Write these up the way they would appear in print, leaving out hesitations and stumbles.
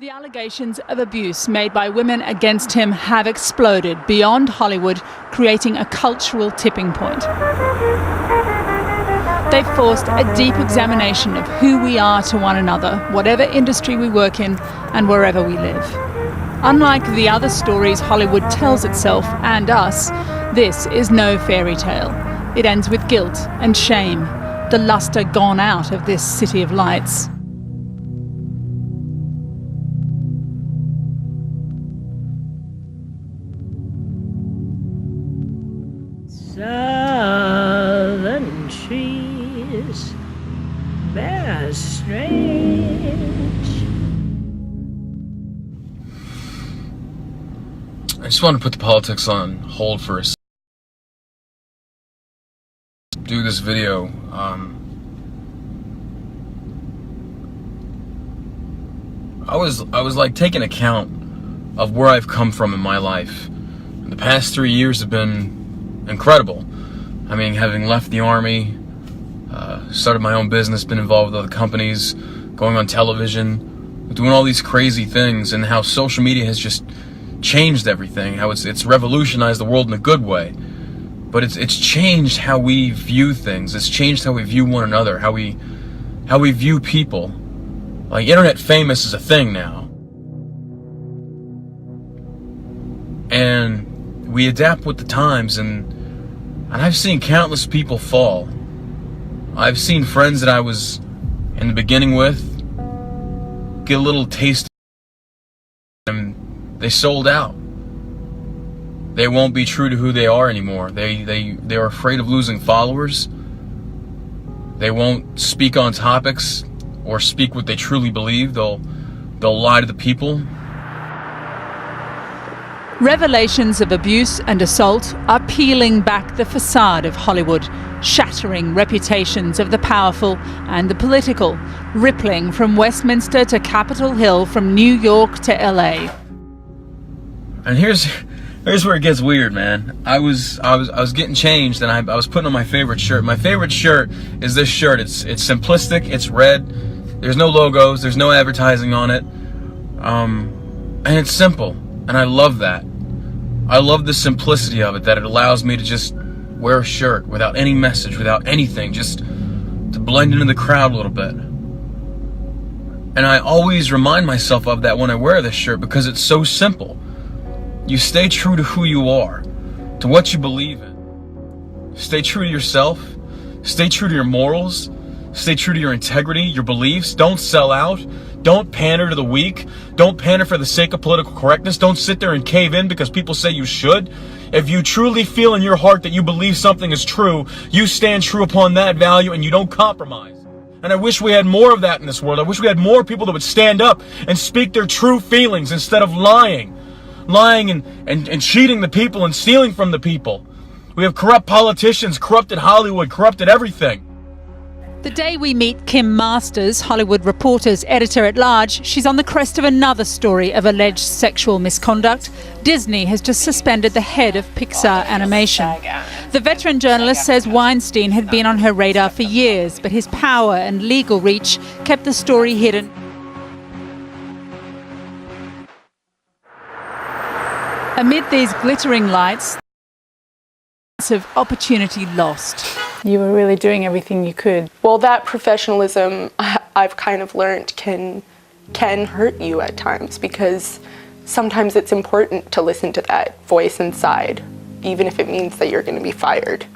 The allegations of abuse made by women against him have exploded beyond Hollywood, creating a cultural tipping point. They've forced a deep examination of who we are to one another, whatever industry we work in and wherever we live. Unlike the other stories Hollywood tells itself and us, this is no fairy tale. It ends with guilt and shame, the luster gone out of this city of lights. Southern trees, they're strange. I just want to put the politics on hold for a second. Do this video. I was like taking account of where I've come from in my life. The past 3 years have been incredible. I mean, having left the army, started my own business, been involved with other companies, going on television, doing all these crazy things, and how social media has just changed everything, how it's revolutionized the world in a good way. But it's changed how we view things. It's changed how we view one another, how we view people. Like, internet famous is a thing now. And we adapt with the times, and I've seen countless people fall. I've seen friends that I was in the beginning with get a little taste, and they sold out. They won't be true to who they are anymore. They're afraid of losing followers. They won't speak on topics or speak what they truly believe. They'll lie to the people. Revelations of abuse and assault are peeling back the facade of Hollywood, shattering reputations of the powerful and the political, rippling from Westminster to Capitol Hill, from New York to LA. And here's where it gets weird, man. I was getting changed, and I was putting on my favorite shirt. My favorite shirt is this shirt. It's simplistic. It's red. There's no logos. There's no advertising on it. And it's simple, and I love that. I love the simplicity of it, that it allows me to just wear a shirt without any message, without anything, just to blend into the crowd a little bit. And I always remind myself of that when I wear this shirt, because it's so simple. You stay true to who you are, to what you believe in. Stay true to yourself. Stay true to your morals. Stay true to your integrity, your beliefs. Don't sell out. Don't pander to the weak. Don't pander for the sake of political correctness. Don't sit there and cave in because people say you should. If you truly feel in your heart that you believe something is true, you stand true upon that value and you don't compromise. And I wish we had more of that in this world. I wish we had more people that would stand up and speak their true feelings instead of lying and cheating the people and stealing from the people. We have corrupt politicians, corrupted Hollywood, corrupted everything. The day we meet Kim Masters, Hollywood Reporter's editor-at-large, she's on the crest of another story of alleged sexual misconduct. Disney has just suspended the head of Pixar Animation. The veteran journalist says Weinstein had been on her radar for years, but his power and legal reach kept the story hidden. Amid these glittering lights, of opportunity lost. You were really doing everything you could. Well, that professionalism, I've kind of learned, can hurt you at times, because sometimes it's important to listen to that voice inside, even if it means that you're going to be fired,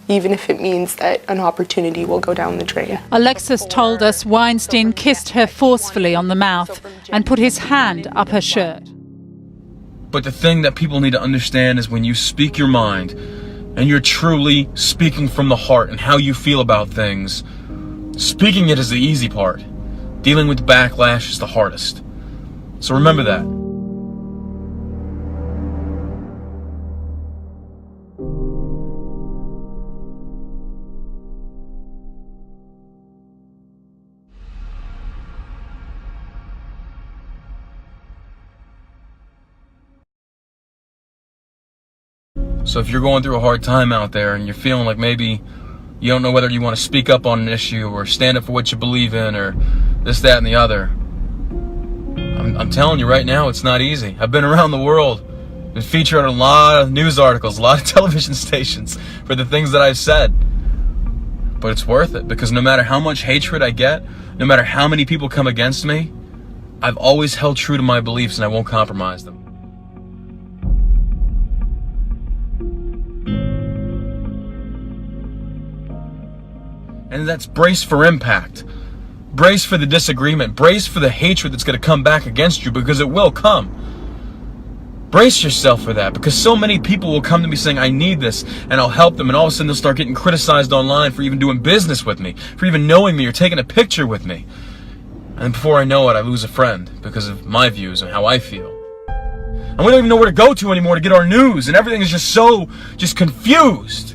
even if it means that an opportunity will go down the drain. Alexis told us Weinstein kissed her forcefully on the mouth and put his hand up her shirt. But the thing that people need to understand is when you speak your mind, and you're truly speaking from the heart and how you feel about things, speaking it is the easy part. Dealing with backlash is the hardest. So remember that. So if you're going through a hard time out there and you're feeling like maybe you don't know whether you want to speak up on an issue or stand up for what you believe in or this, that, and the other, I'm telling you right now, it's not easy. I've been around the world, been featured on a lot of news articles, a lot of television stations for the things that I've said. But it's worth it, because no matter how much hatred I get, no matter how many people come against me, I've always held true to my beliefs and I won't compromise them. And that's brace for impact. Brace for the disagreement. Brace for the hatred that's going to come back against you, because it will come. Brace yourself for that, because so many people will come to me saying, I need this, and I'll help them, and all of a sudden they'll start getting criticized online for even doing business with me, for even knowing me or taking a picture with me. And before I know it, I lose a friend because of my views and how I feel. And we don't even know where to go to anymore to get our news, and everything is just confused.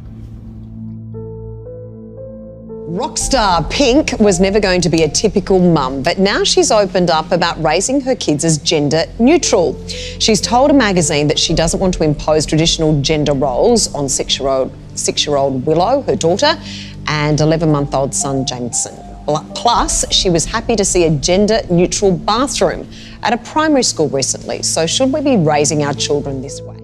Rock star Pink was never going to be a typical mum, but now she's opened up about raising her kids as gender neutral. She's told a magazine that she doesn't want to impose traditional gender roles on six-year-old Willow, her daughter, and 11-month-old son Jameson. Plus, she was happy to see a gender neutral bathroom at a primary school recently. So should we be raising our children this way?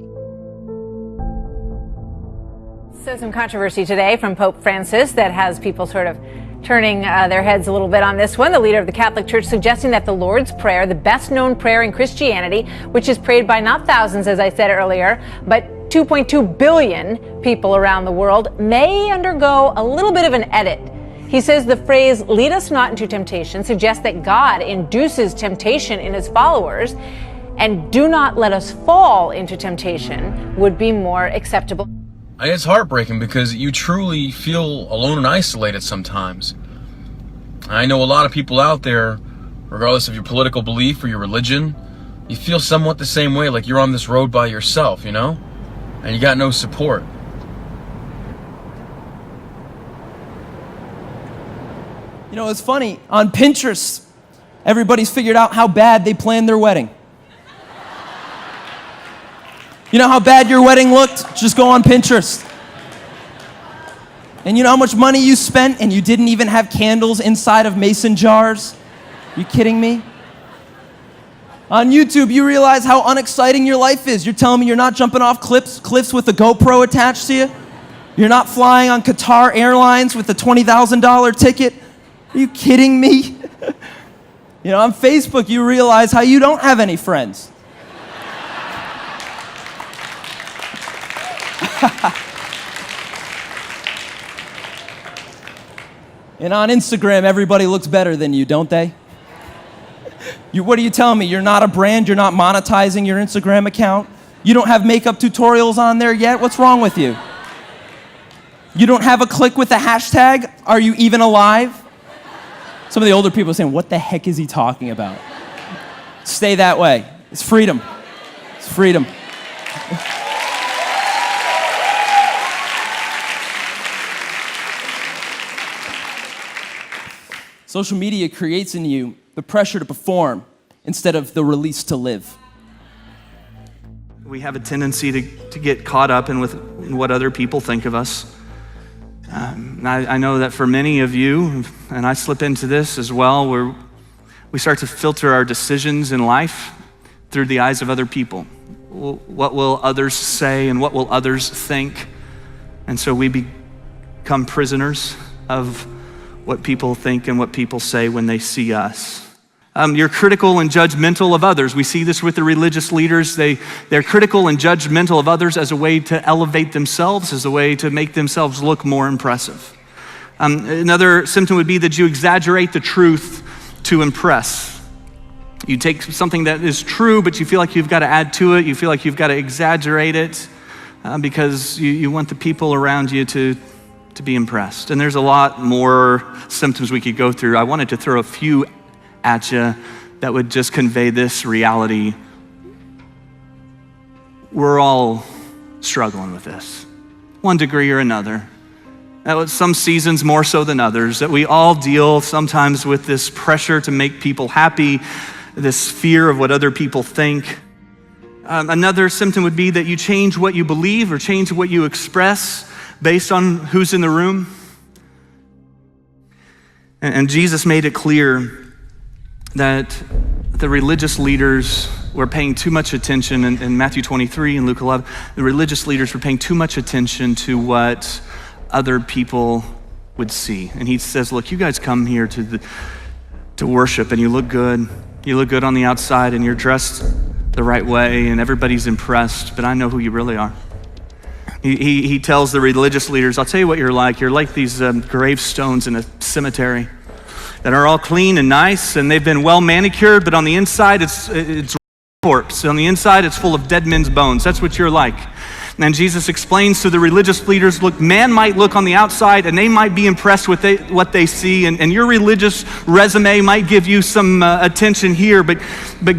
So some controversy today from Pope Francis that has people sort of turning their heads a little bit on this one. The leader of the Catholic Church suggesting that the Lord's Prayer, the best known prayer in Christianity, which is prayed by not thousands, as I said earlier, but 2.2 billion people around the world, may undergo a little bit of an edit. He says the phrase, lead us not into temptation, suggests that God induces temptation in his followers, and do not let us fall into temptation would be more acceptable. It's heartbreaking, because you truly feel alone and isolated sometimes. I know a lot of people out there, regardless of your political belief or your religion, you feel somewhat the same way, like you're on this road by yourself, you know? And you got no support. You know, it's funny, on Pinterest, everybody's figured out how bad they planned their wedding. You know how bad your wedding looked? Just go on Pinterest. And you know how much money you spent and you didn't even have candles inside of mason jars? You kidding me? On YouTube, you realize how unexciting your life is. You're telling me you're not jumping off cliffs with a GoPro attached to you? You're not flying on Qatar Airlines with a $20,000 ticket? Are you kidding me? You know, on Facebook, you realize how you don't have any friends. And on Instagram, everybody looks better than you, don't they? What are you telling me? You're not a brand? You're not monetizing your Instagram account? You don't have makeup tutorials on there yet? What's wrong with you? You don't have a click with the hashtag? Are you even alive? Some of the older people are saying, what the heck is he talking about? Stay that way. It's freedom. It's freedom. Social media creates in you the pressure to perform instead of the release to live. We have a tendency to get caught up in what other people think of us. I know that for many of you, and I slip into this as well, where we start to filter our decisions in life through the eyes of other people. What will others say and what will others think? And so we become prisoners of what people think and what people say when they see us. You're critical and judgmental of others. We see this with the religious leaders. They're critical and judgmental of others as a way to elevate themselves, as a way to make themselves look more impressive. Another symptom would be that you exaggerate the truth to impress. You take something that is true, but you feel like you've got to add to it. You feel like you've got to exaggerate it because you want the people around you to be impressed. And there's a lot more symptoms we could go through. I wanted to throw a few at you that would just convey this reality. We're all struggling with this, one degree or another. That was some seasons more so than others, that we all deal sometimes with this pressure to make people happy, this fear of what other people think. Another symptom would be that you change what you believe or change what you express based on who's in the room. And Jesus made it clear that the religious leaders were paying too much attention in Matthew 23 and Luke 11. The religious leaders were paying too much attention to what other people would see. And he says, look, you guys come here to worship and you look good. You look good on the outside and you're dressed the right way and everybody's impressed, but I know who you really are. He tells the religious leaders, I'll tell you what you're like. You're like these gravestones in a cemetery that are all clean and nice and they've been well manicured, but on the inside it's corpse. On the inside it's full of dead men's bones. That's what you're like. And Jesus explains to the religious leaders, look, man might look on the outside and they might be impressed with what they see, and your religious resume might give you some attention here, but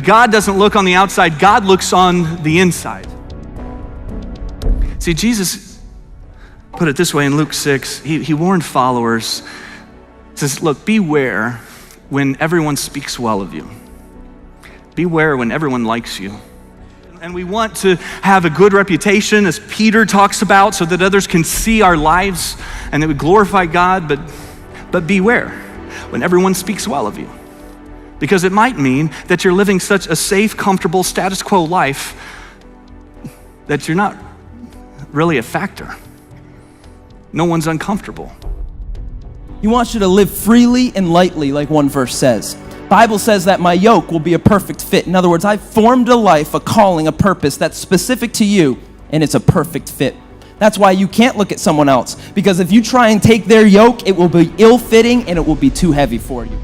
God doesn't look on the outside, God looks on the inside. See, Jesus put it this way in Luke 6, he warned followers, says, look, beware when everyone speaks well of you. Beware when everyone likes you. And we want to have a good reputation, as Peter talks about, so that others can see our lives and that we glorify God, but beware when everyone speaks well of you. Because it might mean that you're living such a safe, comfortable, status quo life that you're not really a factor. No one's uncomfortable. He wants you to live freely and lightly, like one verse says. Bible says that my yoke will be a perfect fit. In other words, I've formed a life, a calling, a purpose that's specific to you, and it's a perfect fit. That's why you can't look at someone else, because if you try and take their yoke, it will be ill-fitting and it will be too heavy for you.